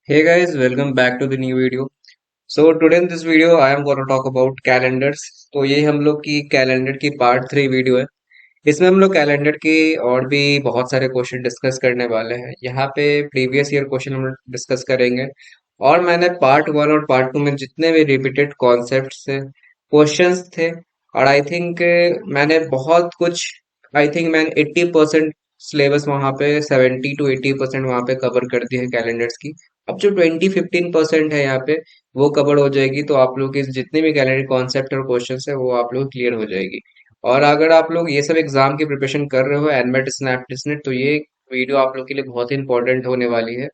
Hey guys, welcome back to the new video. So today in this video I am going to talk about calendars. तो ये हम लोग की calendar की part 3 video है। इसमें हम लोग कैलेंडर के और भी बहुत सारे क्वेश्चन डिस्कस करने वाले हैं। यहाँ पे प्रीवियस ईयर क्वेश्चन हम डिस्कस करेंगे और मैंने पार्ट 1 और पार्ट 2 में जितने भी रिपीटेड कॉन्सेप्ट्स थे, क्वेश्चंस थे और आई थिंक मैंने बहुत कुछ आई थिंक मैंने 80% सिलेबस वहाँ पे 70 to 80% वहाँ पे कवर कर दी है कैलेंडर्स की। अब जो 20-15% है यहाँ पे वो कवर हो जाएगी, तो आप लोग की जितने भी कैलेंडर कॉन्सेप्ट और क्वेश्चंस है वो आप लोग क्लियर हो जाएगी। और अगर आप लोग ये सब एग्जाम की प्रिपरेशन कर रहे हो एनमेट स्नैप टेस्टनेट, तो ये वीडियो आप लोग के लिए बहुत ही इंपॉर्टेंट होने वाली है,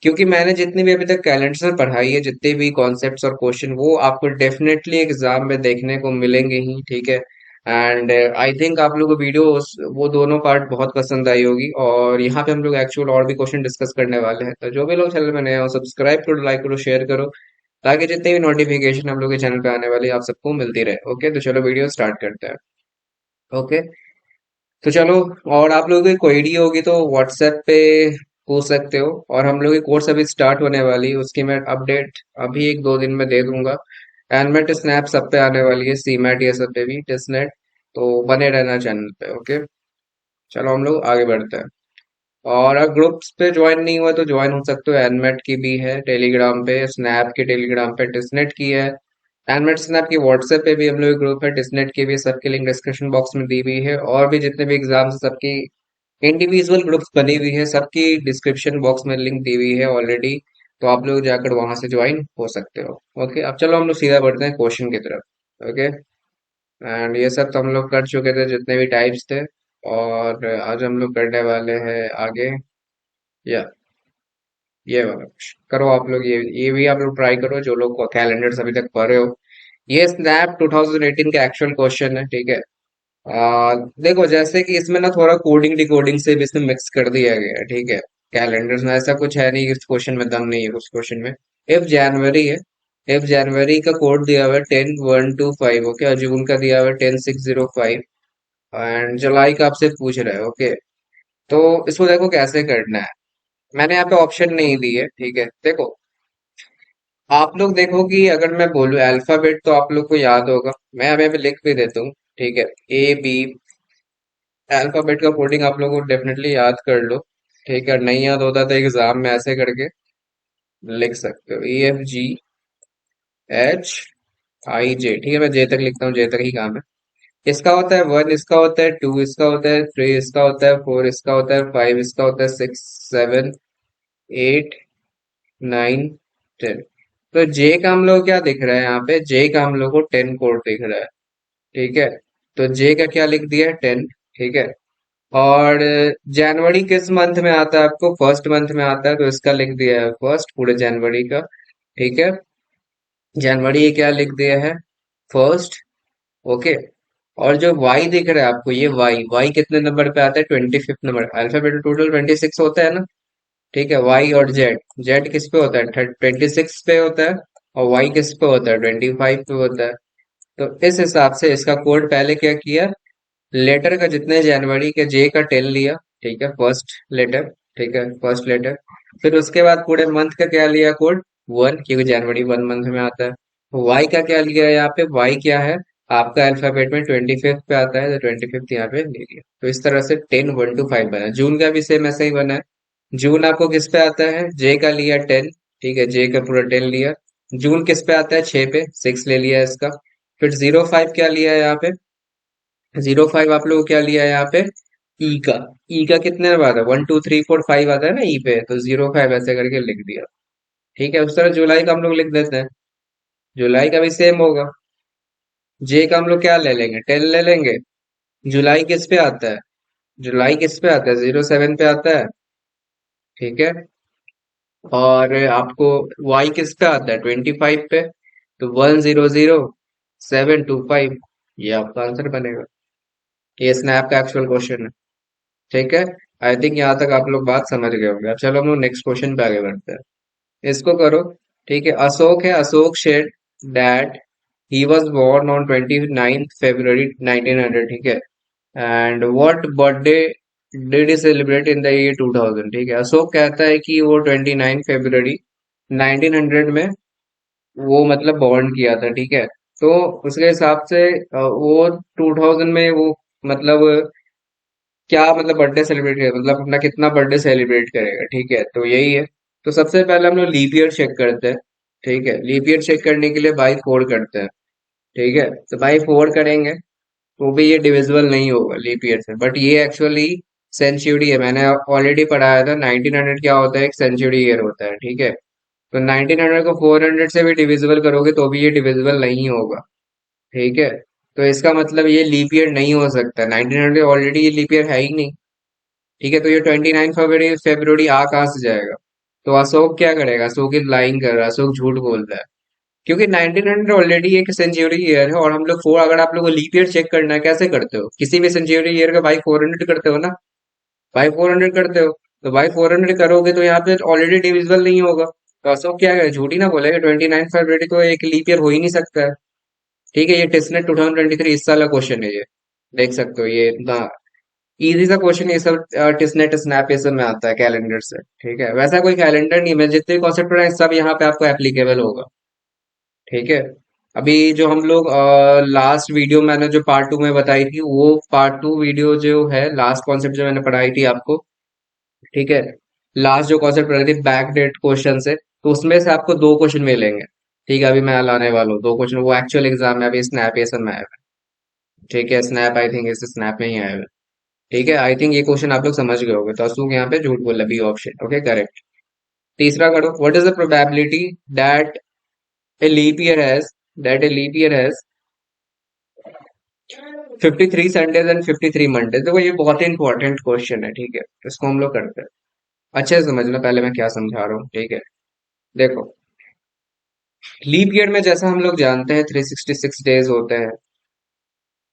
क्योंकि मैंने जितनी भी अभी तक कैलेंडर से पढ़ाई है, जितने भी कॉन्सेप्ट्स और क्वेश्चन वो आपको डेफिनेटली एग्जाम में देखने को मिलेंगे ही, ठीक है। एंड आई थिंक आप लोग को वीडियो वो दोनों पार्ट बहुत पसंद आई होगी और यहाँ पे हम लोग एक्चुअल और भी क्वेश्चन डिस्कस करने वाले हैं। तो जो भी लोग चैनल में नए हो, सब्सक्राइब करो, लाइक करो, शेयर करो, ताकि जितने भी नोटिफिकेशन हम लोग के चैनल पे आने वाली है आप सबको मिलती रहे। ओके, तो चलो वीडियो स्टार्ट करते हैं। ओके, तो चलो, और आप लोगों की क्वेरी होगी तो व्हाट्सएप पे पूछ सकते हो। और हम लोग की कोर्स अभी स्टार्ट होने वाली है, उसकी मैं अपडेट अभी 1-2 दिन में दे दूंगा। एनमेट स्नैप सब पे आने वाली है, सी मैट ये सब पे भी टेस्टनेट, तो बने रहना चैनल पे। ओके, चलो हम लोग आगे बढ़ते हैं। और अगर ग्रुप्स पे ज्वाइन नहीं हुआ तो ज्वाइन हो सकते हो। एनमेट की भी है टेलीग्राम पे, स्नैप के टेलीग्राम पे, टिसनेट की है, एनमेट स्नैप की व्हाट्सएप पे भी हम लोग ग्रुप है, टिसनेट की भी, सबकी लिंक डिस्क्रिप्शन बॉक्स में दी हुई है। और भी जितने भी एग्जाम्स हैं सबकी इंडिविजुअल ग्रुप्स बनी हुई है, सबकी डिस्क्रिप्शन बॉक्स में लिंक दी हुई है ऑलरेडी, तो आप लोग जाकर वहां से ज्वाइन हो सकते हो। ओके, अब चलो हम लोग सीधा बढ़ते हैं क्वेश्चन की तरफ। ओके, एंड ये सब तो हम लोग कर चुके थे जितने भी टाइप्स थे, और आज हम लोग करने वाले हैं आगे। या ये वाला करो आप लोग, ये भी आप लोग ट्राई करो जो लोग कैलेंडर्स अभी तक पढ़ रहे हो। ये स्नैप 2018 का एक्चुअल क्वेश्चन है, ठीक है। देखो, जैसे कि इसमें ना थोड़ा कोडिंग डिकोडिंग से भी इसमें मिक्स कर दिया गया है, ठीक है। कैलेंडर्स में ऐसा कुछ है नहीं, इस क्वेश्चन में दम नहीं है उस क्वेश्चन में। इफ जनवरी है, इफ जनवरी का कोड दिया हुआ है 10-1-2-5, ओके, और जून का दिया हुआ है 10-6-0-5, एंड जुलाई का आपसे पूछ रहा है, ओके। तो इसको देखो कैसे करना है। मैंने यहाँ पे ऑप्शन नहीं दी है, ठीक है। देखो, आप लोग देखो कि अगर मैं बोलूँ अल्फाबेट तो आप लोग को याद होगा, मैं अभी अभी लिख भी देता हूँ, ठीक है। A B, अल्फाबेट का कोडिंग आप लोगों को डेफिनेटली याद कर लो, ठीक है। नहीं याद होता तो एग्जाम में ऐसे करके लिख सकते हो, EFGHIJ, ठीक है। मैं जे तक लिखता हूँ, जे तक ही काम है। इसका होता है 1, इसका होता है 2, इसका होता है 3, इसका होता है 4, इसका होता है 5, इसका होता है 6, 7, 8, 9, 10। तो जे का हम लोग क्या दिख रहा है यहाँ पे, जे का हम लोग को 10 कोड दिख रहा है, ठीक है। तो जे का क्या लिख दिया है, 10, ठीक है। और जनवरी किस मंथ में आता है, आपको फर्स्ट मंथ में आता है, तो इसका लिख दिया है फर्स्ट, पूरे जनवरी का, ठीक है। जनवरी ये क्या लिख दिया है, फर्स्ट, ओके। और जो वाई दिख रहा है आपको, ये वाई वाई कितने नंबर पे आता है, 25th नंबर। अल्फाबेट टोटल 26 होता है ना, ठीक है। वाई और जेड, जेड किस पे होता है, 26 पे होता है, और वाई किस पे होता है, 25 पे होता है। तो इस हिसाब से इसका कोड पहले क्या किया, लेटर का जितने जनवरी के जे का 10 लिया, ठीक है, फर्स्ट लेटर, ठीक है, फर्स्ट लेटर। फिर उसके बाद पूरे मंथ का क्या लिया कोड, 1, क्योंकि जनवरी 1 मंथ में आता है। वाई का क्या लिया है यहाँ पे, वाई क्या है आपका अल्फाबेट में 25th पे आता है, तो 25th यहाँ पे ले लिया। तो इस तरह से 10-1-2-5 बना। जून का भी सेम ऐसा ही बना है। जून आपको किस पे आता है, जे का लिया 10, ठीक है, जे का पूरा 10 लिया। जून किस पे आता है, 6 पे, 6 ले लिया इसका। फिर 05 क्या लिया है यहाँ पे, 05 आप लोग क्या लिया है यहाँ पे, ई का। ई का कितने में आता है, 1 2 3 4 5 आता है ना ई पे, तो 05 ऐसे करके लिख दिया, ठीक है। उस तरह जुलाई का हम लोग लिख देते हैं, जुलाई का भी सेम होगा। जे का हम लोग क्या ले लेंगे, 10 ले लेंगे। जुलाई किस पे आता है, जुलाई किस पे आता है, 07 पे आता है, ठीक है। और आपको वाई किस पे आता है, 25 पे, तो 1 0 0 7 2 5, ये आपका आंसर बनेगा। ये स्नैप का एक्चुअल क्वेश्चन है, ठीक है। आई थिंक यहाँ तक आप लोग बात समझ गए होंगे। अब चलो हम लोग नेक्स्ट क्वेश्चन पे आगे बढ़ते हैं। इसको करो, ठीक है। अशोक है, Ashok said that he was born on 29th February 1900, ठीक है। And what birthday did he celebrate in the year 2000, ठीक है। अशोक कहता है कि वो 29 फरवरी 1900 में वो मतलब बॉन्ड किया था, ठीक है। तो उसके हिसाब से वो 2000 में वो मतलब क्या मतलब बर्थडे सेलिब्रेट करेगा, मतलब अपना कितना बर्थडे सेलिब्रेट करेगा, ठीक है। तो यही है। तो सबसे पहले हम लोग लीप ईयर चेक करते हैं, ठीक है। लीप ईयर चेक करने के लिए बाई फोर करते हैं, ठीक है। तो बाई फोर करेंगे तो भी ये डिविजिबल नहीं होगा लीप ईयर से, बट ये एक्चुअली सेंचुरी है। मैंने ऑलरेडी पढ़ाया था 1900 क्या होता है, एक सेंचुरी ईयर होता है, ठीक है। तो 1900 को 400 से भी डिविजिबल करोगे तो भी ये डिविजिबल नहीं होगा, ठीक है। तो इसका मतलब ये लीप ईयर नहीं हो सकता, 1900 ऑलरेडी ये लीप ईयर है ही नहीं, ठीक है। तो ये 29 फरवरी फेब्रुवरी आ कहाँ से जाएगा। तो अशोक क्या करेगा, अशोक इज लाइंग कर रहा है, अशोक झूठ बोल रहा है, क्योंकि 1900 ऑलरेडी एक सेंचुरी ईयर है। और हम लोग फोर, अगर आप लोगों को लीप ईयर चेक करना है कैसे करते हो, किसी भी सेंचुरी ईयर का बाई 400 करते हो ना, बाई 400 करते हो। तो बाई 400 करोगे तो यहाँ पे ऑलरेडी डिविजिबल नहीं होगा। तो अशोक क्या है, झूठी ना बोलेगा, 29 फरवरी तो एक लीप ईयर हो ही नहीं सकता है, ठीक है। ये टेस्टनेट 2023 इस साल का क्वेश्चन है, ये देख सकते हो, ये ना इजी सा क्वेश्चन, ये सब टिस्नेट स्नैप ये सब में आता है कैलेंडर से, ठीक है। वैसा कोई कैलेंडर नहीं, मैं जितने कॉन्सेप्ट पढ़ा है सब यहाँ पे आपको एप्लीकेबल होगा, ठीक है। अभी जो हम लोग लास्ट वीडियो मैंने जो पार्ट टू में बताई थी, वो पार्ट टू वीडियो जो है, लास्ट कॉन्सेप्ट जो मैंने पढ़ाई थी आपको, ठीक है। लास्ट जो कॉन्सेप्ट पढ़ाई थी बैक डेट क्वेश्चन से, तो उसमें से आपको दो क्वेश्चन मिलेंगे, ठीक है। अभी मैं लाने वाला हूँ दो क्वेश्चन, वो एक्चुअल एग्जाम में अभी स्नैप ये सब में आया है, ठीक है। स्नैप आई थिंक इस स्नैप में ही आया है, ठीक है। आई थिंक ये क्वेश्चन आप लोग समझ गए होंगे। तो अशोक यहाँ पे झूठ बोला, बी ऑप्शन, ओके करेक्ट। तीसरा करो, what is the probability that a leap year has that a leap year has 53 Sundays and 53 Mondays. देखो ये बहुत ही इंपॉर्टेंट क्वेश्चन है, ठीक है। इसको हम लोग करते हैं, अच्छे से समझना पहले मैं क्या समझा रहा हूँ, ठीक है। देखो लीप ईयर में जैसा हम लोग जानते हैं 366 डेज होते हैं,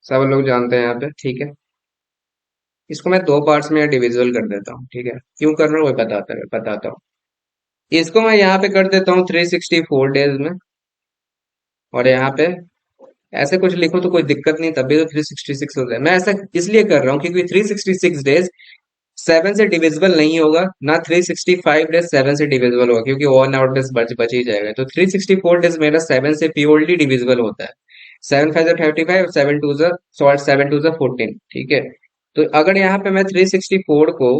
सब लोग जानते हैं यहाँ पे, ठीक है। इसको मैं दो पार्ट्स में डिविजिबल कर देता हूँ, ठीक है। क्यों कर रहा हूँ वो बताता हूँ। इसको मैं यहाँ पे कर देता हूँ 364 डेज में, और यहाँ पे ऐसे कुछ लिखो तो कोई दिक्कत नहीं, तभी तो 366 हो जाए। मैं ऐसा इसलिए कर रहा हूँ क्योंकि 366 डेज सेवन से डिविजिबल नहीं होगा ना, 365 डेज सेवन से डिविजिबल होगा, क्योंकि वन आउट डेज बच ही जाएगा। तो 364 डेज मेरा सेवन से प्योरली डिविजिबल होता है। 7 5 35, 7 2 14, ठीक है। तो अगर यहाँ पे मैं 364 को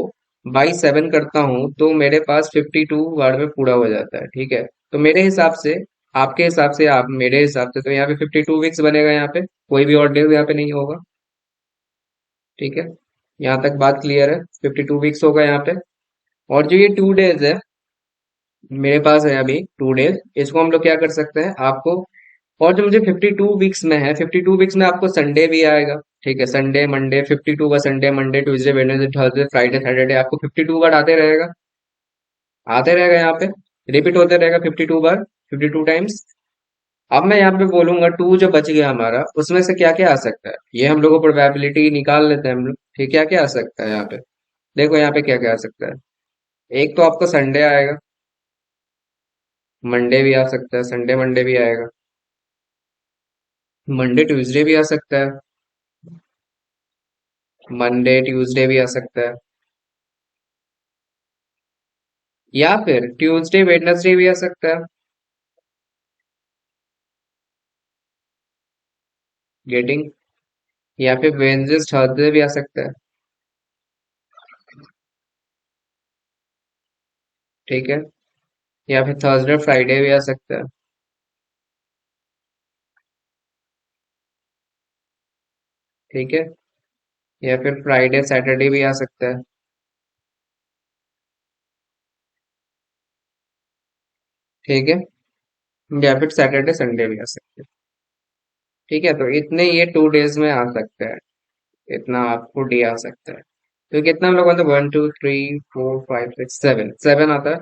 बाई सेवन करता हूँ तो मेरे पास 52 वर्ड में पूरा हो जाता है, ठीक है। तो मेरे हिसाब से, आपके हिसाब से, आप मेरे हिसाब से, तो यहाँ पे 52 वीक्स बनेगा, यहाँ पे कोई भी और डेज यहाँ पे नहीं होगा, ठीक है। यहाँ तक बात क्लियर है, 52 वीक्स होगा यहाँ पे। और जो ये 2 डेज है मेरे पास है अभी, 2 डेज, इसको हम लोग क्या कर सकते हैं आपको, और जो मुझे 52 वीक्स में है, 52 वीक्स में आपको संडे भी आएगा, ठीक है। संडे मंडे 52 का Sunday Monday Tuesday Wednesday Thursday Friday Saturday, आपको 52 बार आते रहेगा यहाँ पे, रिपीट होते रहेगा 52 बार, 52 टाइम्स। अब मैं यहाँ पे बोलूंगा टू जो बच गया हमारा, उसमें से क्या क्या आ सकता है, ये हम लोग को प्रोबेबिलिटी निकाल लेते हैं हम लोग, ठीक। क्या क्या आ सकता है यहाँ पे, देखो यहाँ पे क्या क्या आ सकता है। एक तो आपको संडे आएगा, मंडे भी आ सकता है, संडे मंडे भी आएगा, मंडे ट्यूसडे भी आ सकता है, मंडे ट्यूसडे भी आ सकता है, या फिर ट्यूसडे वेडनेसडे भी आ सकता है, गेटिंग, या फिर वेडनेसडे थर्सडे भी आ सकता है, ठीक है। या फिर थर्सडे फ्राइडे भी आ सकता है, ठीक है। या फिर फ्राइडे सैटरडे भी आ सकता है, ठीक है। या फिर सैटरडे संडे भी आ सकता है, ठीक है। तो इतने ये 2 डेज में आ सकता है, इतना आपको डे आ सकता है। तो कितना हम लोग मतलब 1 2 3 4 5 6 7 7 आता है।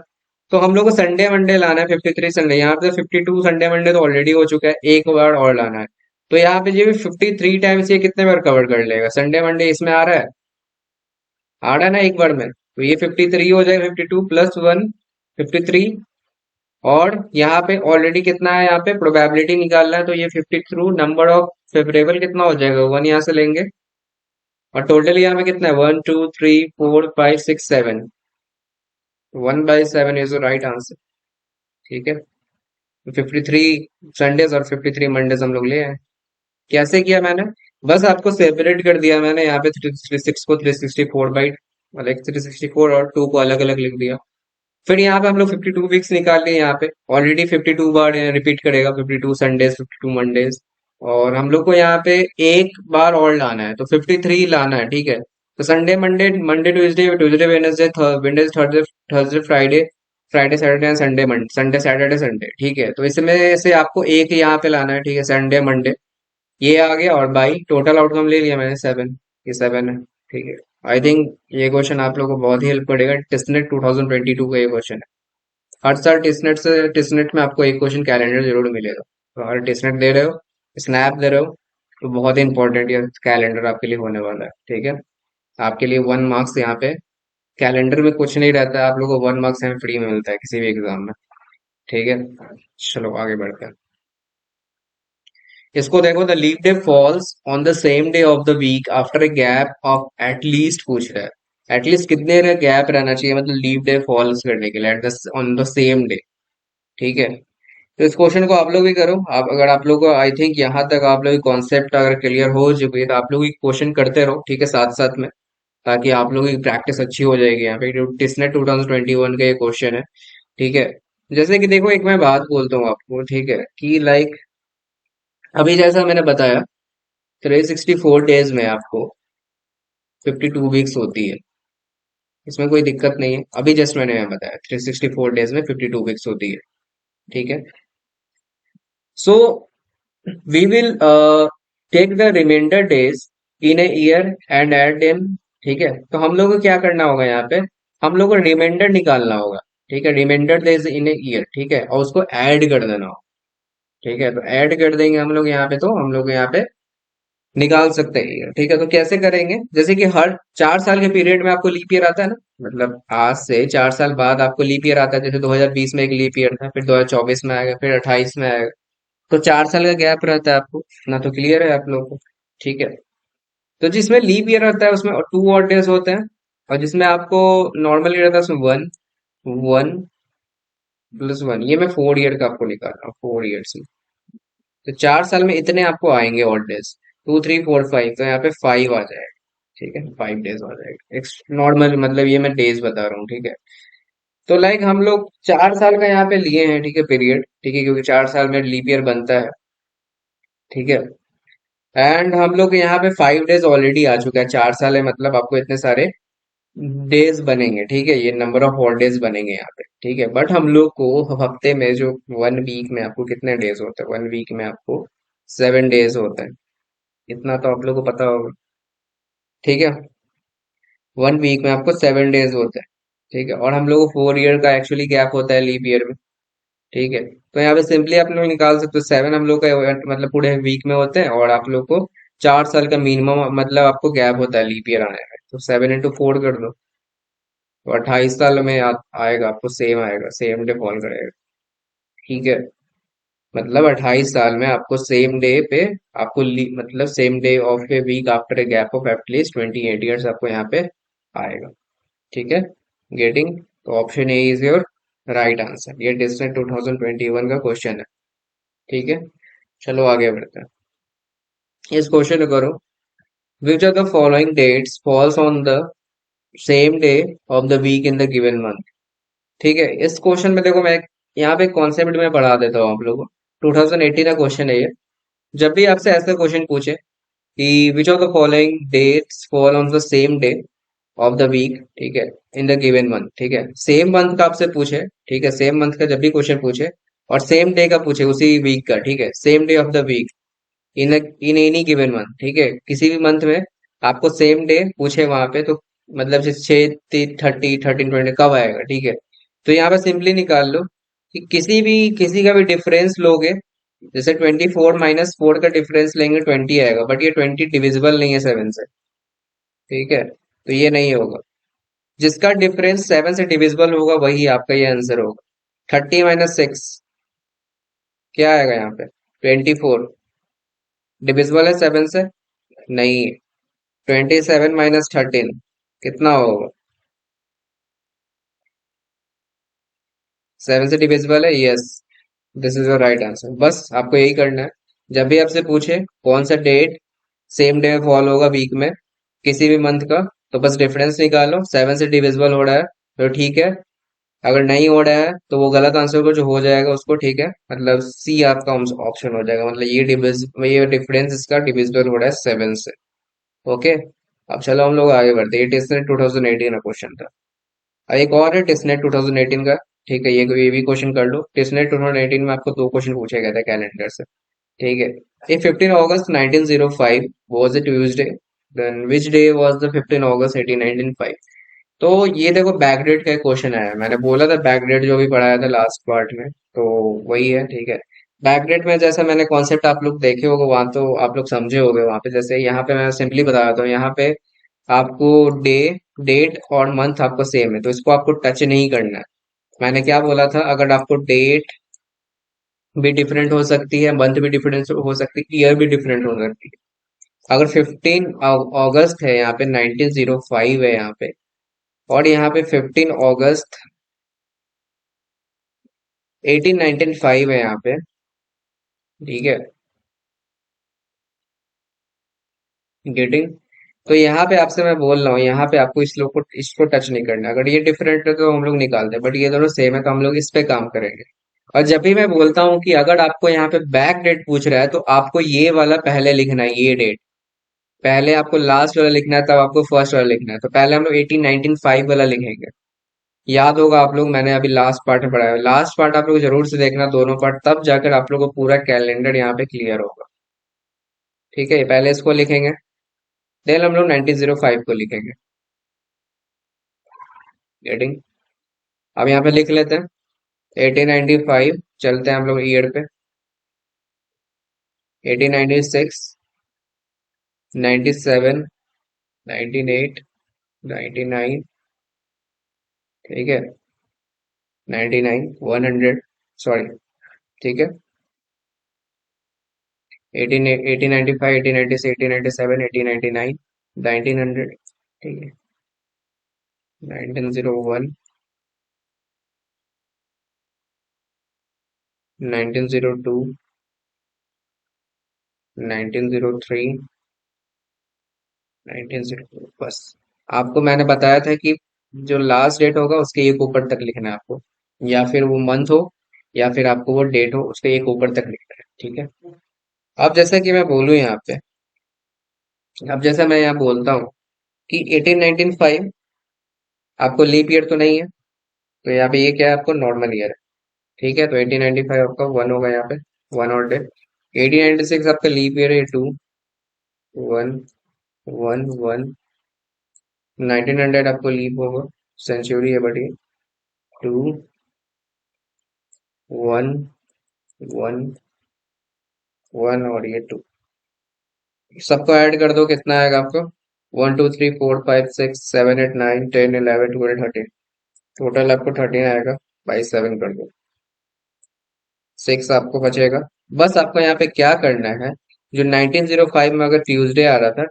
तो हम लोग को संडे मंडे लाना है 53 संडे, यहाँ पे 52 संडे मंडे तो ऑलरेडी हो चुका है, एक बार और लाना है। तो यहाँ पे ये भी 53 टाइम्स ये कितने बार कवर कर लेगा, संडे मंडे इसमें आ रहा है ना एक बार में, तो ये 53 हो जाएगा, 52 प्लस 1 53। और यहाँ पे ऑलरेडी कितना है, यहाँ पे प्रोबेबिलिटी निकालना है, तो ये 50 थ्रू नंबर ऑफ फेवरेबल कितना हो जाएगा, वन यहाँ से लेंगे। और टोटल यहाँ पे कितना है, 1 2 3 4 5 6 7, 1/7 इज द राइट आंसर, ठीक है। 53 संडेज और 53 मंडेज हम लोग ले आए। कैसे किया मैंने? बस आपको सेपरेट कर दिया मैंने, यहाँ पे 366 को 364 बाई, मतलब 364 और 2 को अलग अलग लिख दिया। फिर यहाँ पे हम लोग 52 वीक्स निकाल लिए, यहाँ पे ऑलरेडी 52 बार रिपीट करेगा, 52 संडेज 52 मंडेज। और हम लोग को यहाँ पे एक बार और लाना है, तो 53 लाना है, ठीक है। तो Sunday Monday, Monday Tuesday, Tuesday Wednesday, Wednesday Thursday, Thursday Friday, Friday Saturday and Sunday Monday, Sunday Saturday Sunday, ठीक है। तो इसमें से आपको एक यहाँ पे लाना है, ठीक है, संडे मंडे। ये आ गया, और बाई टोटल आउटकम ले लिया मैंने 7, ये 7 है, ठीक है। आई थिंक ये क्वेश्चन आप लोगों को बहुत ही हेल्प करेगा, टिस्नेट 2022 का ये क्वेश्चन है। हर साल टिस्नेट में आपको एक क्वेश्चन कैलेंडर जरूर मिलेगा। तो अगर टिस्नेट दे रहे हो, स्नैप दे रहे हो, तो बहुत ही इंपॉर्टेंट ये कैलेंडर आपके लिए होने वाला है, ठीक है। आपके लिए 1 मार्क्स यहाँ पे, कैलेंडर में कुछ नहीं रहता है, आप लोगों को 1 मार्क्स यहाँ फ्री में मिलता है किसी भी एग्जाम में, ठीक है। चलो आगे बढ़ते हैं। इसको देखो, the leap day falls on the same day of the week after a gap of at least, पूछ रहा है एटलीस्ट कितने गैप रहना चाहिए, मतलब लीप डे फॉल्स करने के लिए, at the on the same day, ठीक है। तो इस क्वेश्चन को आप लोग भी करो, आप अगर आप लोग को आई थिंक यहाँ तक आप लोग कॉन्सेप्ट अगर क्लियर हो चुकी है, तो आप लोग क्वेश्चन करते रहो, ठीक है, साथ साथ में, ताकि आप लोगों की प्रैक्टिस अच्छी हो जाएगी। यहाँ पे टिस्नेट 2021 का ये क्वेश्चन है, ठीक है। जैसे कि देखो, एक मैं बात बोलता हूँ आपको, ठीक है, कि लाइक अभी जैसा मैंने बताया, 364 डेज में आपको 52 वीक्स होती है, इसमें कोई दिक्कत नहीं है। अभी जस्ट मैंने यहाँ बताया 364 डेज में 52 वीक्स होती है, ठीक है। सो we will take the remainder days in a year and add them, ठीक है। तो हम लोग को क्या करना होगा यहाँ पे, हम लोग को रिमाइंडर निकालना होगा, ठीक है, remainder days in a year, ठीक है, और उसको ऐड कर देना होगा, ठीक है। तो ऐड कर देंगे हम लोग यहाँ पे, तो हम लोग यहाँ पे निकाल सकते हैं ईयर, ठीक है। तो कैसे करेंगे, जैसे कि हर 4 साल के पीरियड में आपको लीप ईयर आता है ना, मतलब आज से 4 साल बाद आपको लीप ईयर आता है, जैसे 2020 में एक लीप ईयर था, फिर 2024 में आएगा, फिर 28 में आएगा। तो 4 साल का गैप रहता है आपको ना, तो क्लियर है आप लोगों को, ठीक है। तो जिसमें लीप ईयर रहता है उसमें 2 ऑड डेज होते हैं, और जिसमें आपको नॉर्मली रहता है उसमें 1 1 + 1, ये मैं 4 ईयर का आपको निकाल रहा हूँ, 4 ईयर्स में। तो 4 साल में इतने आपको आएंगे ऑड डेज, 2 3 4 5, तो यहाँ पे 5 आ जाएगा, ठीक है, 5 डेज आ जाएगा एक नॉर्मल, मतलब ये मैं डेज बता रहा हूँ, ठीक है। तो लाइक हम लोग 4 साल का यहाँ पे लिए हैं, ठीक है, पीरियड, ठीक है, क्योंकि 4 साल में लीप ईयर बनता है, ठीक है। एंड हम लोग यहाँ पे 5 डेज ऑलरेडी आ चुका है, 4 साल है, मतलब आपको इतने सारे डेज बनेंगे, ठीक है, ये नंबर ऑफ हॉलीडेज बनेंगे यहाँ पे, ठीक है। बट हम लोग को हफ्ते में जो 1 वीक में आपको कितने डेज होते हैं, 1 वीक में आपको 7 डेज होते हैं, इतना तो आप लोग को पता होगा, ठीक है। 1 वीक में आपको 7 डेज होते हैं, ठीक है। और हम लोग को 4 ईयर का एक्चुअली गैप होता है लीप ईयर में, ठीक है। तो यहाँ पे सिंपली आप लोग निकाल सकते हो, 7 हम लोग का मतलब पूरे वीक में होते हैं, और आप लोग को 4 साल का मिनिमम मतलब आपको गैप होता है लीप ईयर आने में, तो 7 × 4 कर दो, तो 28 साल में आएगा आपको, सेम आएगा, सेम डे फॉल करेगा, ठीक है। मतलब 28 साल में आपको सेम डे पे आपको मतलब same day of a week after a gap of at least 28 years आपको यहाँ पे आएगा, ठीक है। गेटिंग, तो option A is your right answer, ये डिस्टेंस 2021 का क्वेश्चन है, ठीक है। चलो आगे बढ़ते हैं, इस क्वेश्चन को करो, which are the following dates falls on the same day of the week in the given month, ठीक है। इस क्वेश्चन में देखो, मैं यहाँ पे कॉन्सेप्ट में पढ़ा देता हूँ आप लोगों को, 2018 का क्वेश्चन है ये। जब भी आपसे ऐसा क्वेश्चन पूछे कि which of the following dates fall on the same day of the week, ठीक है, इन द गिवन मंथ, ठीक है, सेम मंथ का आपसे पूछे, ठीक है, सेम मंथ का जब भी क्वेश्चन पूछे, और सेम डे का पूछे उसी वीक का, ठीक है, same day of the week in in any given month, ठीक है, किसी भी मंथ में आपको सेम डे पूछे वहां पे, तो मतलब जैसे 6 30 13 20 कब आएगा, ठीक है। तो यहाँ पे सिंपली निकाल लो कि किसी का भी डिफरेंस लोगे, जैसे 24 - 4 का डिफरेंस लेंगे 20 आएगा, बट ये 20 डिविजिबल नहीं है 7 से, ठीक है, तो ये नहीं होगा। जिसका डिफरेंस 7 से डिविजिबल होगा वही आपका ये आंसर होगा। 30 - 6 क्या आएगा यहाँ पे, 24 डिविजिबल है 7 से, नहीं। 27 - 13 कितना होगा, 7 से डिविजिबल है, yes. This is your right answer. बस आपको यही करना है। जब भी आपसे पूछे कौन सा डेट सेम डे में फॉल होगा वीक में, किसी भी मंथ का, तो बस डिफरेंस निकालो, 7 से डिविजिबल हो रहा है तो ठीक है, अगर नहीं हो रहा है तो वो गलत आंसर को जो हो जाएगा उसको, ठीक है, मतलब सी आपका ऑप्शन हो जाएगा, मतलब ये डिफरेंस इसका डिविजिबल हो रहा है 7 से। ओके। अब चलो हम लोग आगे बढ़ते हैं। ये टेस्टनेट 2018 का क्वेश्चन था। एक और है टेस्टनेट 2018 का। ठीक है, ये भी क्वेश्चन कर लो। टेस्टनेट 2018 में आपको दो क्वेश्चन पूछे गए थे कैलेंडर से। ठीक है। ये 15 अगस्त 1905 was a Tuesday, then which day was the 15 अगस्त 1895? तो ये देखो बैकडेट का क्वेश्चन आया है। मैंने बोला था बैकडेट जो भी पढ़ाया था लास्ट पार्ट में, तो वही है। ठीक है। बैकडेट में जैसा मैंने कॉन्सेप्ट आप लोग देखे होगे वहां, तो आप लोग समझे होगे वहां पे। जैसे यहाँ पे मैं सिंपली बता देता हूँ, यहाँ पे आपको डे डेट और मंथ आपको सेम है, तो इसको आपको टच नहीं करना है। मैंने क्या बोला था, अगर आपको डेट भी डिफरेंट हो सकती है, मंथ भी डिफरेंट हो सकती है, ईयर भी डिफरेंट हो सकती है। अगर 15 अगस्त है यहाँ पे, 1905 है यहाँ पे, और यहाँ पे 15 अगस्त 1895 है यहाँ पे। ठीक है। गेटिंग। तो यहाँ पे आपसे मैं बोल रहा हूँ, यहाँ पे आपको इस लोग को इसको टच नहीं करना। अगर ये डिफरेंट है तो हम लोग निकालते हैं, बट ये दोनों सेम है तो हम लोग इस पे काम करेंगे। और जब भी मैं बोलता हूँ कि अगर आपको यहाँ पे बैक डेट पूछ रहा है, तो आपको ये वाला पहले लिखना है, ये डेट पहले आपको लास्ट वाला लिखना है, तब आपको फर्स्ट वाला लिखना है। तो पहले हम लोग 1895 वाला लिखेंगे। याद होगा आप लोग, मैंने अभी लास्ट पार्ट में पढ़ाया, लास्ट पार्ट आप लोग जरूर से देखना दोनों पार्ट, तब जाकर आप लोग को पूरा कैलेंडर यहाँ पे क्लियर होगा। ठीक है, पहले इसको लिखेंगे, देन हम लोग 1905 को लिखेंगे। गेटिंग। अब यहाँ पे लिख लेते हैं 1895, चलते हैं हम लोग ईयर पे। 1896, 97, 98, 99। ठीक है। 99, 100, सॉरी। ठीक है। 18 1895, 1896, 1897, 1899, 1900। ठीक है। 1901, 1902, 1903, 1904। बस आपको मैंने बताया था कि जो लास्ट डेट होगा उसके एक ऊपर तक लिखना है आपको, या फिर वो मंथ हो या फिर आपको वो डेट हो, उसके एक ऊपर तक लिखना है। ठीक है। अब जैसा कि मैं बोलूँ यहाँ पे, अब जैसा मैं यहाँ बोलता हूँ कि 1895 आपको लीप ईयर तो नहीं है, तो यहाँ पे ये क्या है, आपको नॉर्मल ईयर है। ठीक है, तो 1895 आपका वन होगा यहाँ पे, वन और डे। 1896 आपका लीप ईयर है, टू, वन, वन, वन। 1900 आपको लीप होगा, सेंचुरी है, बट ये टू, वन, वन, वन और ये टू। सबको ऐड कर दो, कितना आएगा आपको? 1 2 3 4 5 6 7 8 9 10 11 12 13। टोटल आपको 13 आएगा, बाई 7 कर दो, 6 आपको बचेगा। बस आपको यहाँ पे क्या करना है, जो 1905 में अगर ट्यूसडे आ रहा था,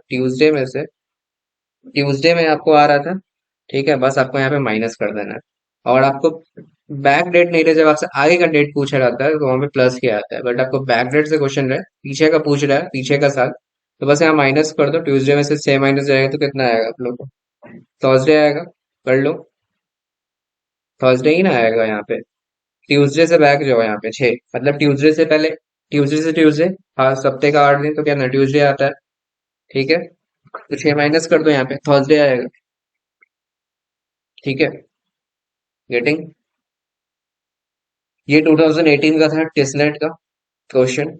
ट्यूसडे में आपको आ रहा था, ठीक है, बस आपको यहाँ पे माइनस कर देना है। और आपको बैक डेट नहीं रहे, जब आपसे आगे का डेट पूछा जाता है तो वहां पे प्लस के आता है, बट आपको बैक डेट से क्वेश्चन रहे, पीछे का पूछ रहा है, पीछे का साल, तो बस यहाँ माइनस कर दो। ट्यूसडे में से 6 माइनस जाएगा तो कितना आएगा आप लोग को? थर्सडे आएगा। कर लो। थर्सडे ही ना आएगा यहाँ पे। ट्यूसडे से बैक जाओ यहाँ पे 6, मतलब ट्यूसडे से पहले, ट्यूसडे से ट्यूसडे, हाँ, हफ्ते का 8 दिन, तो क्या ना ट्यूसडे आता है। ठीक है, तो 6 माइनस कर दो, यहाँ पे थर्सडे आएगा। ठीक है। गेटिंग। ये 2018 का था टेस्टनेट का क्वेश्चन।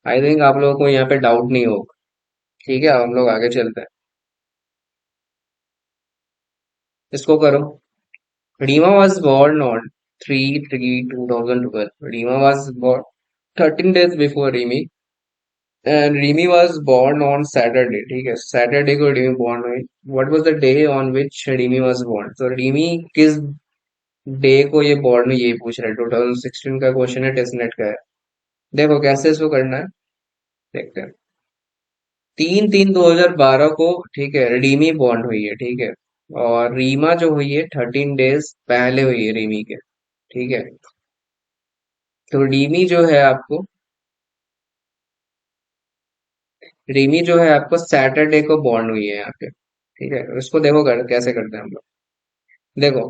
आई थिंक आप लोगों को यहाँ पे डाउट नहीं होगा। ठीक है, अब हम लोग आगे चलते हैं। इसको करो। Rima was born on 3/3/2012। Rima was born 13 days before Rimi, and Rimi was born on Saturday. ठीक है, सैटरडे को रिमी born हुई। What was the day on which Rimi was born? तो रिमी किस डे को ये born हुई, ये पूछ रहा है। 2016 का क्वेश्चन है, टेस्टनेट का है। देखो कैसे इसको करना है, देखते हैं। 3/3/2012 को, ठीक है, रिमी बॉर्न हुई है। ठीक है। और रीमा जो हुई है 13 डेज पहले हुई है रिमी के। ठीक है। तो रीमी जो है आपको सैटरडे को बॉर्न हुई है यहाँ पे। ठीक है, उसको देखो कैसे करते हैं हम लोग। देखो,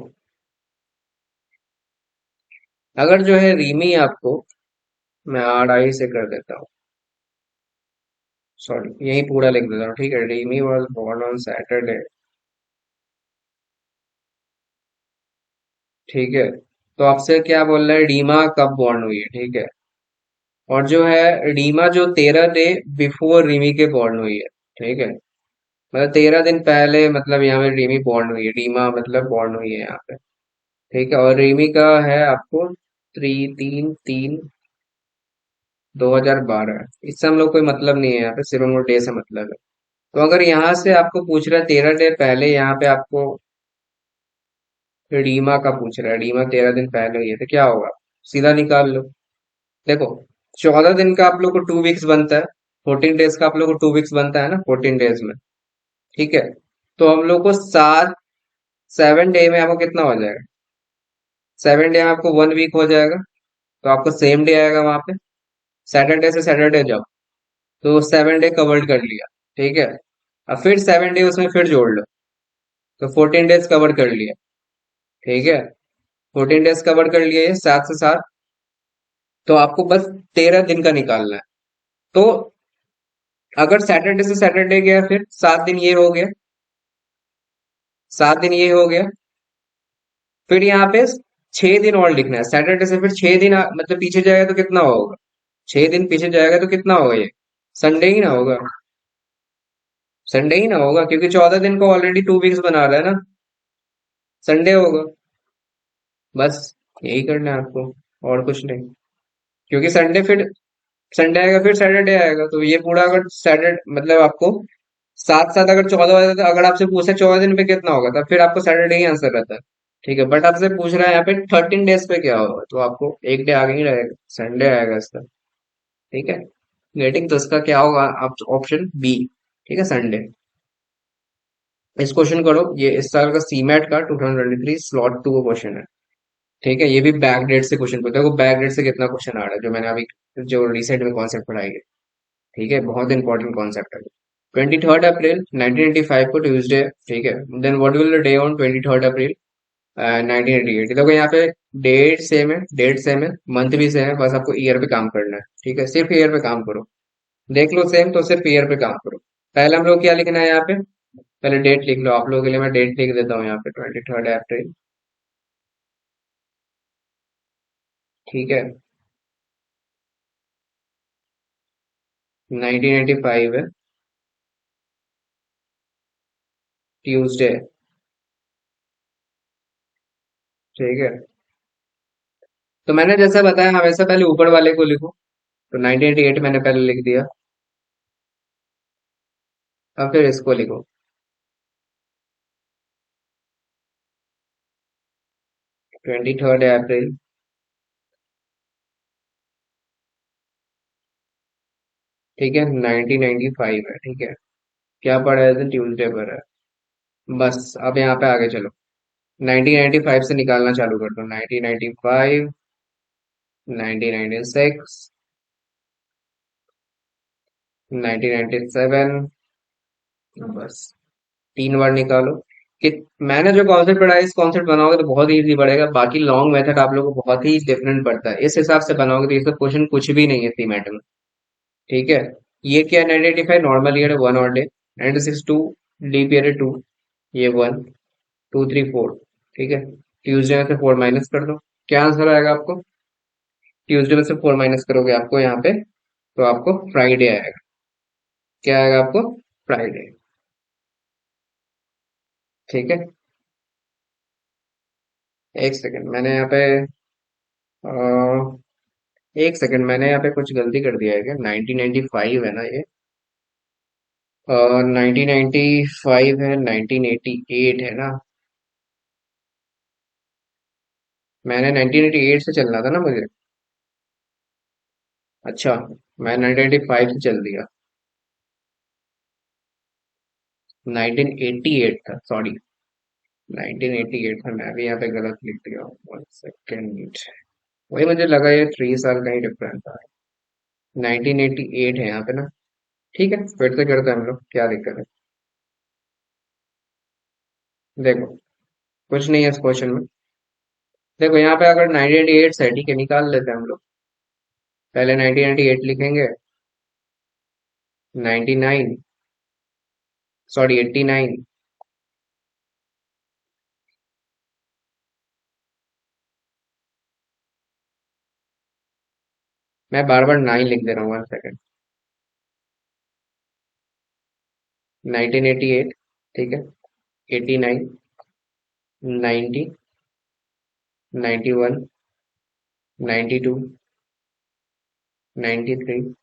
अगर जो है रीमी आपको, मैं आर से कर देता हूँ, सॉरी यही पूरा लिख देता हूँ। ठीक है, Rimi was born on Saturday. ठीक है, तो आपसे क्या बोल रहा है, रीमा कब बॉर्न हुई है। ठीक है, और जो है रीमा जो 13 डे बिफोर रीमी के बॉर्न हुई है। ठीक है, मतलब 13 दिन पहले, मतलब यहाँ पे रीमी बॉर्न हुई है, रीमा मतलब बॉर्न हुई है यहाँ पे। ठीक है, और रीमी का है आपको 3/3/2012। इससे हम लोग कोई मतलब नहीं है यहाँ पे, सिर्फ हम लोग डे से मतलब है। तो अगर यहाँ से आपको पूछ रहा है 13 डे पहले, यहाँ पे आपको रीमा का पूछ रहा है, रीमा 13 दिन पहले हुई है, तो क्या होगा, सीधा निकाल लो। देखो, 14 दिन का आप लोग को 2 वीक्स बनता है, 14 डेज का आप लोग को 2 वीक्स बनता है ना 14 डेज में। ठीक है, तो हम लोग को 7 डे में आपको कितना हो जाएगा, 7 डे में आपको 1 वीक हो जाएगा। तो आपको सेम डे आएगा वहां पे, सैटरडे से सैटरडे जाओ, तो 7 डे कवर्ड कर लिया। ठीक है, अब फिर 7 डे उसमें फिर जोड़ लो, तो 14 डेज कवर कर लिया। ठीक है, 14 डेज कवर कर लिए, 7 से 7, तो आपको बस 13 दिन का निकालना है। तो अगर सैटरडे से सैटरडे गया, फिर 7 दिन ये हो गया, 7 दिन ये हो गया। फिर यहाँ पे 6 दिन और लिखना है, सैटरडे से फिर 6 दिन मतलब पीछे जाएगा तो कितना होगा, 6 दिन पीछे जाएगा तो कितना होगा ये, संडे ही ना होगा, संडे ही ना होगा, क्योंकि 14 दिन को ऑलरेडी 2 वीक्स बना रहा है ना, संडे होगा। बस यही करना है आपको, और कुछ नहीं। क्योंकि संडे आएगा फिर सैटरडे आएगा, तो ये पूरा अगर सैटरडे मतलब आपको 7 7 अगर 14 हो जाता, तो अगर आपसे पूछे 14 दिन पे कितना होगा, तब फिर आपको सैटरडे ही आंसर रहता है। ठीक है, बट आपसे पूछ रहा है यहाँ पे 13 डेज पे क्या होगा, तो आपको एक डे आगे ही रहेगा, संडे आएगा इसका। ठीक है, गेटिंग, तो इसका क्या होगा, आप ऑप्शन बी। ठीक है, संडे। इस क्वेश्चन करो, ये इस साल का सीमैट का 2023 स्लॉट 2 का क्वेश्चन है। ठीक है, ये भी बैक डेट से क्वेश्चन पूछता है, देखो बैक डेट से कितना क्वेश्चन आ रहा है, जो मैंने अभी जो रिसेंट में कॉन्सेप्ट पढ़ाई है। ठीक है, बहुत इंपॉर्टेंट कॉन्सेप्ट है। 23 अप्रैल 1985 को ट्यूसडे। ठीक है, then what will the day on 23 April 1988। देखो यहाँ पे डेट सेम है, डेट सेम है, मंथ भी सेम है, बस आपको ईयर पे काम करना है। ठीक है, सिर्फ ईयर पे काम करो, देख लो सेम, तो सिर्फ ईयर पे काम करो। पहले हम लोग क्या लिखना है यहाँ पे, पहले डेट लिख लो, आप लोगों के लिए मैं डेट लिख देता हूँ यहाँ पे, 23 अप्रैल। ठीक है, 1985 है, ट्यूसडे। ठीक है, तो मैंने जैसा बताया हमेशा पहले ऊपर वाले को लिखो, तो 1988 मैंने पहले लिख दिया। अब फिर इसको लिखो, 23 अप्रैल। ठीक है, 1995 है। ठीक है, क्या पड़ा है, ट्यूसडे पर है। बस अब यहाँ पे आगे चलो, 1995 से निकालना चालू कर दो, 1995, 1996, 1997। बस 3 बार निकालो। कि मैंने जो कॉन्सेप्ट पढ़ा है, इस कॉन्सेप्ट बनाओगे तो बहुत इजी पड़ेगा, बाकी लॉन्ग मेथड आप लोगों को बहुत ही डिफरेंट पड़ता है, इस हिसाब से बनाओगे तो ये सब क्वेश्चन कुछ भी नहीं है सीमेट में। ठीक है, ये क्या, 1985 नॉर्मल ईयर है, 1 और डे, 96 टू लीप ईयर है 2, ये 1 2 3 4। ठीक है, ट्यूसडे में से 4 माइनस कर दो, क्या आंसर आएगा आपको, ट्यूसडे में से 4 माइनस करोगे आपको यहाँ पे, तो आपको फ्राइडे आएगा। क्या आएगा आपको, फ्राइडे। ठीक है, एक सेकंड मैंने यहाँ पे एक सेकंड मैंने यहाँ पे कुछ गलती कर दिया है क्या, 1995 है ना ये, 1995 है, 1988 है ना, मैंने 1988 से चलना था ना मुझे। अच्छा, मैं 1985 से चल दिया, 1988 था, सॉरी। 1988 में मैं भी यहाँ पे गलत लिख दिया हूँ, 1 सेकेंड। वही मुझे लगा ये 3 साल का ही डिफरेंस था। 1988 है यहाँ पे ना। ठीक है, फिर से करते हैं हम लोग, क्या दिक्कत है। देखो, कुछ नहीं है इस क्वेश्चन में। देखो यहाँ पे अगर 1988 से, ठीक है, निकाल लेते हैं हम लोग। पहले 1998 लिखेंगे। 99, सॉरी 89। मैं बार बार 9 लिख दे रहा हूँ, 1 सेकेंड। 1988, ठीक है। 89, 90, 91, 92, 93,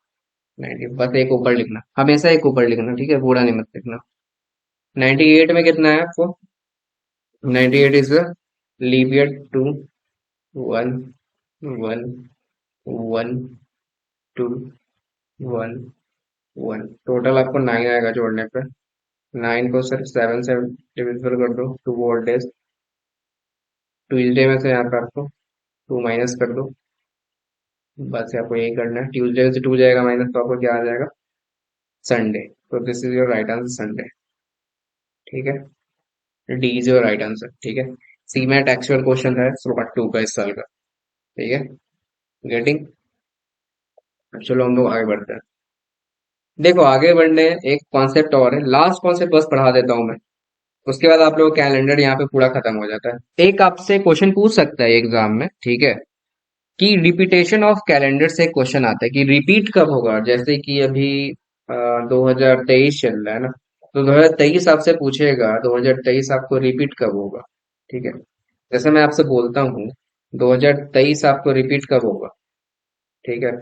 90। बस एक ऊपर लिखना, हमेशा एक ऊपर लिखना, ठीक है, पूरा नहीं मत लिखना। 98 में कितना है आपको? 98 इज लीप ईयर 2, 1, 1, 1, 2, 1, 1। टोटल आपको 9 आएगा जोड़ने पे। 9 को सिर्फ 7 से डिविजिबल कर दो, 2 वोल्ट डेज। ट्यूजडे में से यहाँ पे आपको 2 माइनस कर दो। बस आपको यही करना है। ट्यूजडे से 2 जाएगा माइनस, तो आपको क्या आ जाएगा? संडे। तो this is your right answer, Sunday. ठीक है, D is your right answer. ठीक है, सी मैट एक्चुअल क्वेश्चन है स्लॉट 2 का इस साल का। ठीक है, गेटिंग। चलो हम लोग आगे बढ़ते हैं। देखो, आगे बढ़ने एक कॉन्सेप्ट और है, लास्ट कॉन्सेप्ट बस पढ़ा देता हूँ मैं। उसके बाद आप लोग कैलेंडर यहाँ पे पूरा खत्म हो जाता है। एक आपसे क्वेश्चन पूछ सकता है एग्जाम में, ठीक है, कि रिपीटेशन ऑफ कैलेंडर से क्वेश्चन आता है कि रिपीट कब होगा। जैसे कि अभी 2023 चल रहा है ना, तो 2023 आपसे पूछेगा 2023 आपको रिपीट कब होगा। ठीक है, जैसे मैं आपसे बोलता हूँ 2023 आपको रिपीट कब होगा। ठीक है,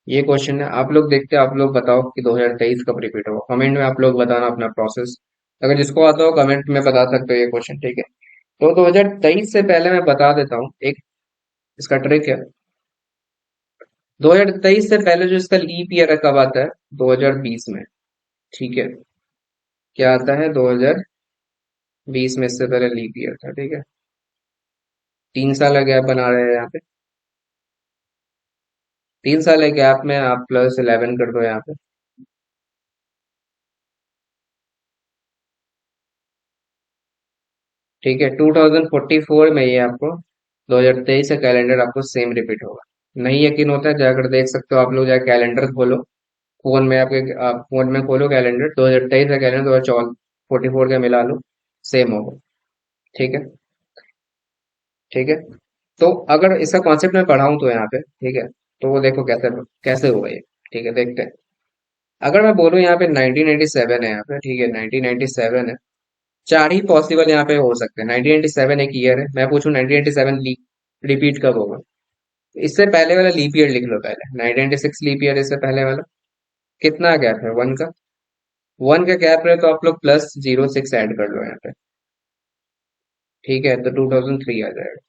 ये क्वेश्चन है। आप लोग देखते हैं, आप लोग बताओ कि 2023 कब रिपीट होगा। कमेंट में आप लोग बताना अपना प्रोसेस। अगर जिसको आता हो कमेंट में बता सकते हो ये क्वेश्चन। ठीक है, तो 2023 से पहले मैं बता देता हूँ एक, इसका ट्रिक है। 2023 से पहले जो इसका लीप ईयर है कब आता है? 2020 में। ठीक है, क्या आता है? 2020 में, इससे पहले लीप ईयर था। ठीक है, 3 साल का गैप बना रहे हैं यहाँ पे। 3 साल के गैप में आप +11 कर दो यहाँ पे। ठीक है, 2044 में ये आपको 2023 का कैलेंडर आपको सेम रिपीट होगा। नहीं यकीन होता है, जाकर देख सकते हो आप लोग, जाकर कैलेंडर खोलो फोन में आपके, आप फोन में खोलो कैलेंडर, 2023 का कैलेंडर 2044 का मिला लो, सेम होगा। ठीक है, ठीक है। तो अगर इसका कॉन्सेप्ट मैं पढ़ाऊं तो यहाँ पे, ठीक है, तो वो देखो कैसे कैसे हुआ ये। ठीक है, देखते हैं। अगर मैं बोलूँ यहाँ पे 1997 है, यहाँ पे ठीक है 1997 है। चार ही पॉसिबल यहाँ पे हो सकते हैं। 1997 एक ईयर है, मैं पूछूं 1997 रिपीट कब होगा। इससे पहले वाला लीप ईयर लिख लो पहले, 1996 लीप ईयर, इससे पहले वाला। कितना गैप है? 1 का। 1 का गैप है, तो आप लोग +06 ऐड कर लो यहाँ पे। ठीक है, तो 2003 आ जाएगा।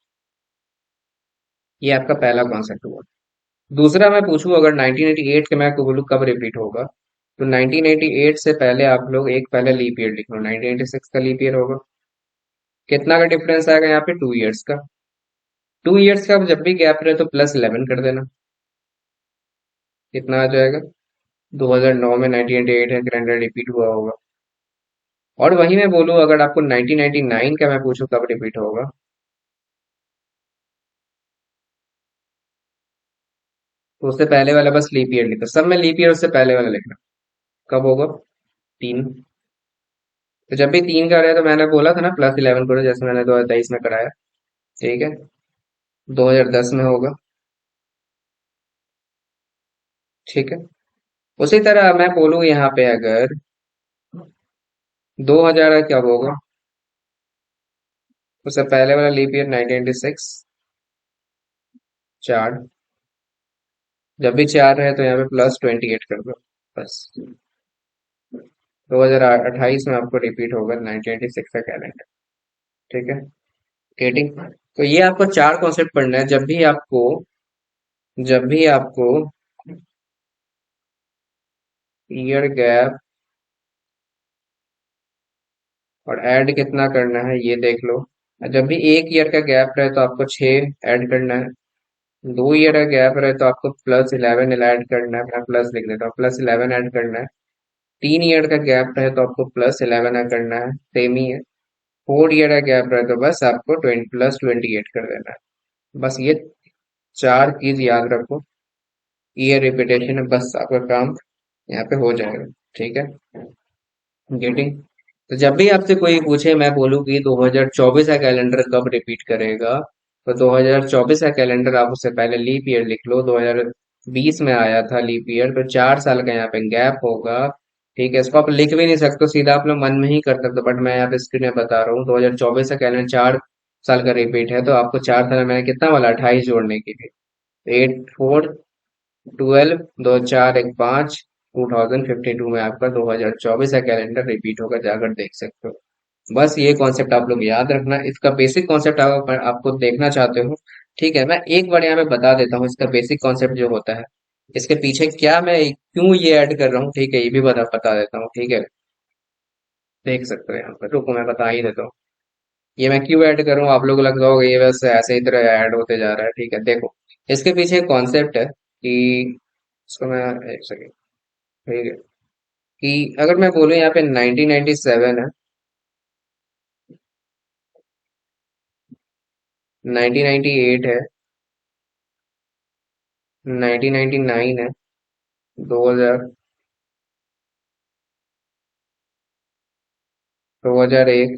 ये आपका पहला कॉन्सेप्ट हुआ। दूसरा मैं पूछूं, अगर 1988 के मैं आपको बोलूं कब रिपीट होगा, तो 1988 से पहले आप लोग एक पहले लीप ईयर लिख लो, 1986 का लीप ईयर होगा। कितना का डिफरेंस आएगा यहाँ पे? 2 इयर्स का। 2 इयर्स का जब भी गैप रहे तो +11 कर देना। कितना आ जाएगा? 2009 में 1988 है, कैलेंडर रिपीट हुआ होगा। और वही मैं बोलूं, अगर आपको 1999 का मैं पूछूं कब रिपीट होगा, तो उससे पहले वाला बस लीप ईयर लिखो, सब में लीप ईयर उससे पहले वाला लिखना। कब होगा? 3। तो जब भी 3 का रहे तो मैंने बोला था ना +11 करो, जैसे मैंने 2023 में कराया। ठीक है, 2010 में होगा। ठीक है, उसी तरह मैं बोलूँ यहाँ पे, अगर 2000 क्या होगा, उससे पहले वाला लीप ईयर 1996। 4। जब भी 4 रहे तो यहाँ पे +28 कर दो, बस। 2028 में आपको रिपीट होगा 1986 का कैलेंडर। ठीक है, गेटिंग। तो ये आपको 4 कॉन्सेप्ट पढ़ना है जब भी आपको ईयर गैप और ऐड कितना करना है ये देख लो। जब भी एक ईयर का गैप रहे तो आपको 6 ऐड करना है। 2 ईयर का गैप रहे तो आपको +11 ऐड करना है। मैं प्लस लिख देता हूँ, +11 ऐड करना है। 3 ईयर का गैप रहे तो आपको +11 ऐड करना है, सेम ही है। 4 ईयर का गैप रहे तो बस आपको +28 कर देना है। बस ये 4 चीज याद रखो। ईयर रिपीटेशन है, बस आपका काम यहाँ पे हो जाएगा। ठीक है, गेटिंग। तो जब भी आपसे कोई पूछे, मैं बोलूँ कि 2024 का कैलेंडर कब रिपीट करेगा, तो 2024 का कैलेंडर आप उससे पहले लीप ईयर लिख लो। 2020 में आया था लीप ईयर, तो 4 साल का यहाँ पे गैप होगा। ठीक है, इसको आप लिख भी नहीं सकते, सीधा आप लोग मन में ही कर सकते हो, बट मैं यहाँ पे स्क्रीन में बता रहा हूँ। 2024 का कैलेंडर 4 साल का रिपीट है, तो आपको 4 साल में मैंने कितना वाला 28 जोड़ने के लिए, 8 4 12, दो चार एक 5, 2052 में आपका 2024 का कैलेंडर रिपीट होगा, जाकर देख सकते हो। बस ये कॉन्सेप्ट आप लोग याद रखना, इसका बेसिक कॉन्सेप्ट आपको देखना चाहते हो। ठीक है, मैं एक बार यहाँ पे बता देता हूँ इसका बेसिक कॉन्सेप्ट जो होता है, इसके पीछे क्या, मैं क्यों ये ऐड कर रहा हूँ। ठीक है, ये भी बता देता हूँ। ठीक है, देख सकते हो यहाँ पर, रुको मैं बता ही देता हूँ। ये मैं क्यों ऐड कर रहा हूँ, आप लोग को लगता होगा ये बस ऐसे ही तरह ऐड होते जा रहा है। ठीक है, देखो इसके पीछे एक कॉन्सेप्ट है कि, इसको मैं, एक सेकेंड। ठीक है, कि अगर मैं बोलूँ यहाँ पे 1997 है, 1998 है, 1999 है, 2000, 2001,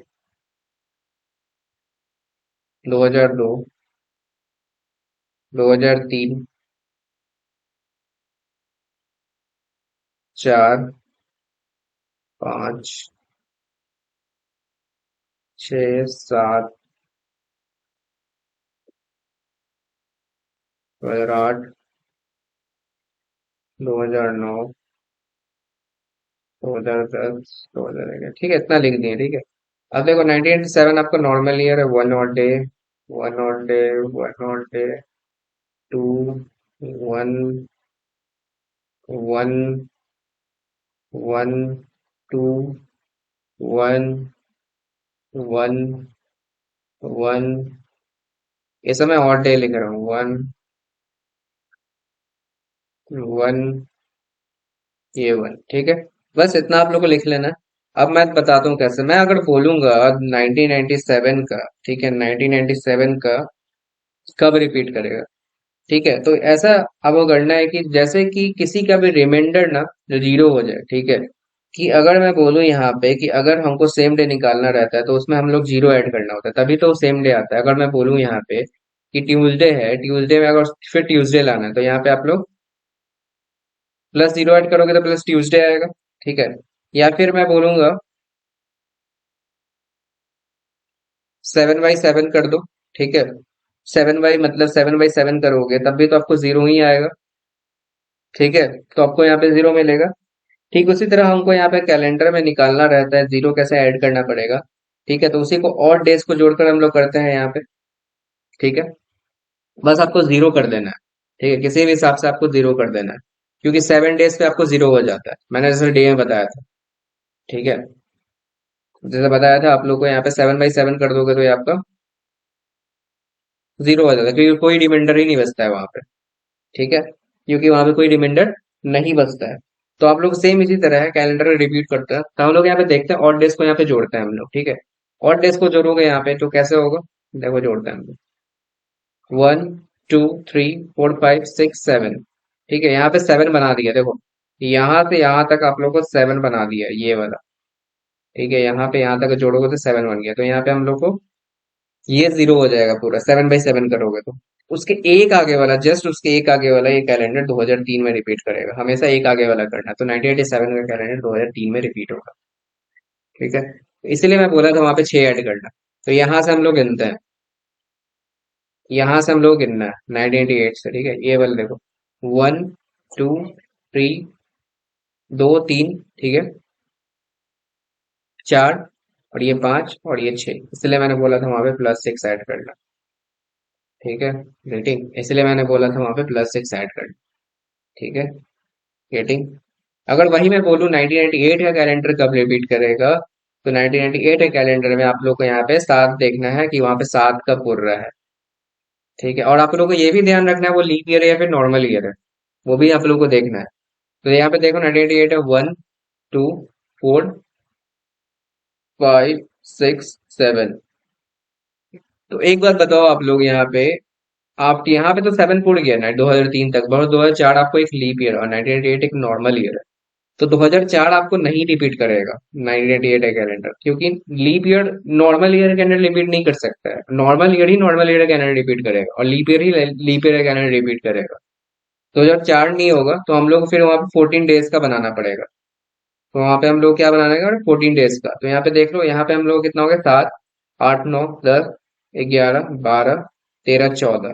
2002, 2003, 4, 5, 6, 7, 2008, 2009, 2010, 2011। ठीक है, इतना लिख दिए। ठीक है, अब देखो 1987 आपका नॉर्मल ईयर है, one odd day, one odd day, one odd day, two, one, one, one, two, one, one, one, ये सब मैं ऑट डे लिख रहा हूँ, वन, वन, ये वन। ठीक है, बस इतना आप लोग को लिख लेना है। अब मैं बताता हूँ कैसे। मैं अगर बोलूंगा 1997 का, ठीक है, 1997 का कब रिपीट करेगा। ठीक है, तो ऐसा आपको करना है कि जैसे कि किसी का भी रिमाइंडर ना जो 0 हो जाए। ठीक है, कि अगर मैं बोलूँ यहाँ पे कि अगर हमको सेम डे निकालना रहता है तो उसमें हम लोग 0 ऐड करना होता है, तभी तो सेम डे आता है। अगर मैं बोलूँ यहाँ पे कि ट्यूसडे है, ट्यूसडे में अगर फिर ट्यूसडे लाना है, तो यहाँ पे आप लोग +0 ऐड करोगे तो प्लस ट्यूसडे आएगा। ठीक है, या फिर मैं बोलूंगा 7/7 कर दो। ठीक है, 7 मतलब 7/7 करोगे तब भी तो आपको 0 ही आएगा। ठीक है, तो आपको यहाँ पे 0 मिलेगा। ठीक उसी तरह हमको यहाँ पे कैलेंडर में निकालना रहता है 0 कैसे ऐड करना पड़ेगा। ठीक है, तो उसी को और डेज को जोड़कर हम लोग करते हैं यहाँ पे। ठीक है, बस आपको 0 कर देना है। ठीक है, किसी भी हिसाब से आपको 0 कर देना है, क्योंकि 7 डेज पे आपको 0 हो जाता है, मैंने जैसे डे में बताया था। ठीक है, जैसे बताया था आप लोग को, यहाँ पे 7/7 कर दोगे तो ये आपका 0 हो जाता है, क्योंकि कोई रिमाइंडर ही नहीं बचता है वहां पे। ठीक है, क्योंकि वहां पे कोई रिमाइंडर नहीं बचता है। तो आप लोग सेम इसी तरह है, कैलेंडर रिपीट करते हैं तो हम लोग यहाँ पे देखते हैं और डेज को यहाँ पे जोड़ते हैं हम लोग। ठीक है, और डेज को जोड़ोगे यहाँ पे तो कैसे होगा, देखो जोड़ते हैं हम लोग। 1 2 3 4 5 6 7। ठीक है, यहाँ पे 7 बना दिया, देखो यहाँ से यहाँ तक आप लोग को 7 बना दिया ये वाला। ठीक है, यहाँ पे यहाँ तक जोड़ोगे तो 7 बन गया, तो यहाँ पे हम लोग को ये 0 हो जाएगा पूरा, 7/7 करोगे तो। उसके एक आगे वाला, जस्ट उसके एक आगे वाला ये कैलेंडर 2003 में रिपीट करेगा, हमेशा एक आगे वाला करना, तो 1987 का कैलेंडर 2003 में रिपीट होगा। ठीक है, इसलिए मैं बोला था वहां पे 6 ऐड करना। तो यहाँ से हम लोग गिनते हैं, यहाँ से हम लोग गिनना है 1988 से। ठीक है, ये वाला देखो, 1 2 3, 2 3, ठीक है, 4, और ये 5, और ये 6, इसलिए मैंने बोला था वहां पे +6 ऐड करना। ठीक है, रेटिंग, इसलिए मैंने बोला था वहां पे +6 ऐड करना। ठीक है, गेटिंग। अगर वही मैं बोलूँ 1998 का कैलेंडर कब रिपीट करेगा, तो 1998 के कैलेंडर में आप लोग को यहाँ पे 7 देखना है कि वहाँ पे 7 कब पुर रहा है। ठीक है, और आप लोग को ये भी ध्यान रखना है वो लीप ईयर है या फिर नॉर्मल ईयर है, वो भी आप लोग को देखना है। तो यहाँ पे देखो 1988 है, 1 2 4 5 6 7। तो एक बात बताओ आप लोग यहाँ पे, आप यहाँ पे तो 7 पुट गया ना 2003 तक, बहुत 2004 आपको एक लीप ईयर और 1988 एक नॉर्मल ईयर है। तो 2004 आपको नहीं रिपीट करेगा 1988 का कैलेंडर, क्योंकि leap year normal year calendar repeat नहीं कर सकता है। नॉर्मल ईयर ही नॉर्मल ईयर कैलेंडर रिपीट करेगा और लीप ईयर ही लीप ईयर कैलेंडर रिपीट करेगा। 2004 नहीं होगा तो हम लोग को फिर वहां पे 14 डेज का बनाना पड़ेगा। तो वहां पे हम लोग क्या बनाने का, 14 डेज का। तो यहाँ पे देख लो, यहाँ पे हम लोग कितना हो गया, 7 8 9 10 11 12 13 14।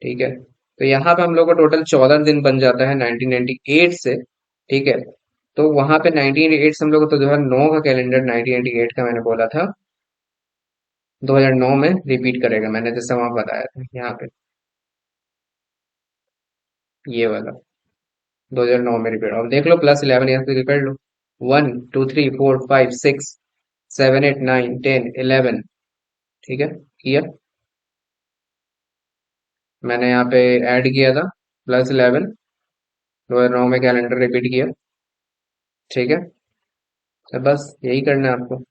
ठीक है, तो यहाँ पे हम लोग को टोटल 14 दिन बन जाता है 1998 से। ठीक है, तो वहां पे 1988 से हम लोग को, तो 2009 का कैलेंडर 1988 का मैंने बोला था 2009 में रिपीट करेगा, मैंने जैसा वहां बताया था यहाँ पे, ये वाला 2009 में रिपीट। अब देख लो +11 यहाँ से कर लो, 1 2 3 4 5 6 7 8 9 10 11। ठीक है, किया, मैंने यहाँ पे ऐड किया था +11, 2009 में कैलेंडर रिपीट किया। ठीक है, तो बस यही करना है आपको,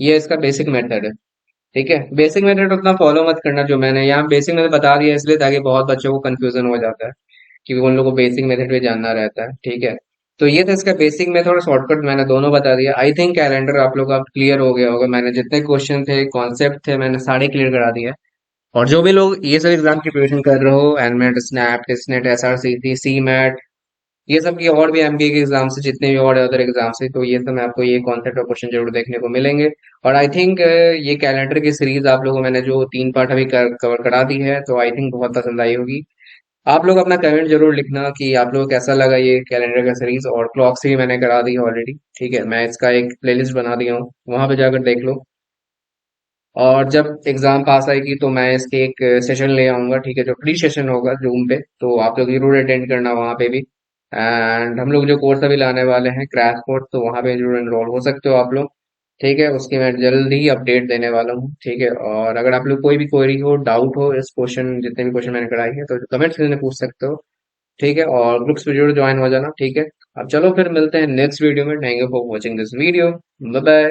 ये इसका बेसिक मेथड है। ठीक है, बेसिक मेथड उतना फॉलो मत करना, जो मैंने यहाँ बेसिक मेथड बता दिया इसलिए ताकि बहुत बच्चों को कंफ्यूजन हो जाता है, क्योंकि उन लोगों को बेसिक मेथड भी जानना रहता है। ठीक है, तो ये था इसका बेसिक मेथड और शॉर्टकट, मैंने दोनों बता दिया। आई थिंक कैलेंडर आप लोग का क्लियर हो गया होगा, मैंने जितने क्वेश्चन थे कॉन्सेप्ट थे मैंने सारे क्लियर करा दिए। और जो भी लोग ये सब एग्जाम की प्रिपरेशन कर रहे हो, एनमेट, स्नैप, टेस्टनेट, SRCT, सी मैट, ये सब की और भी MBA के एग्जाम से, जितने भी और अदर एग्जाम से, तो ये सब में आपको ये कॉन्सेप्ट और क्वेश्चन जरूर देखने को मिलेंगे। और आई थिंक ये कैलेंडर की सीरीज आप लोगों को मैंने जो 3 पार्ट अभी कवर करा दी है, तो आई थिंक बहुत पसंद आई होगी। आप लोग अपना कमेंट जरूर लिखना कि आप लोगों को कैसा लगा ये कैलेंडर का सीरीज। और क्लॉक्स भी मैंने करा दी है ऑलरेडी। ठीक है, मैं इसका एक प्लेलिस्ट बना दिया हूँ, वहां पे जाकर देख लो। और जब एग्जाम पास आएगी तो मैं इसके एक सेशन ले आऊंगा, ठीक है, जो फ्री सेशन होगा जूम पे, तो आप लोग जरूर अटेंड करना वहां पे भी। एंड हम लोग जो कोर्स अभी लाने वाले हैं क्रैश कोर्स, तो वहां पे जरूर एनरोल हो सकते हो आप लोग। ठीक है, उसकी मैं जल्द ही अपडेट देने वाला हूँ। ठीक है, और अगर आप लोग कोई भी क्वेरी हो, डाउट हो इस क्वेश्चन, जितने भी क्वेश्चन मैंने कराई है, तो कमेंट्स में पूछ सकते हो। ठीक है, और ग्रुप्स पे जरूर ज्वाइन हो जाना। ठीक है, अब चलो फिर मिलते हैं नेक्स्ट वीडियो में। Thank you for watching this video. Bye bye.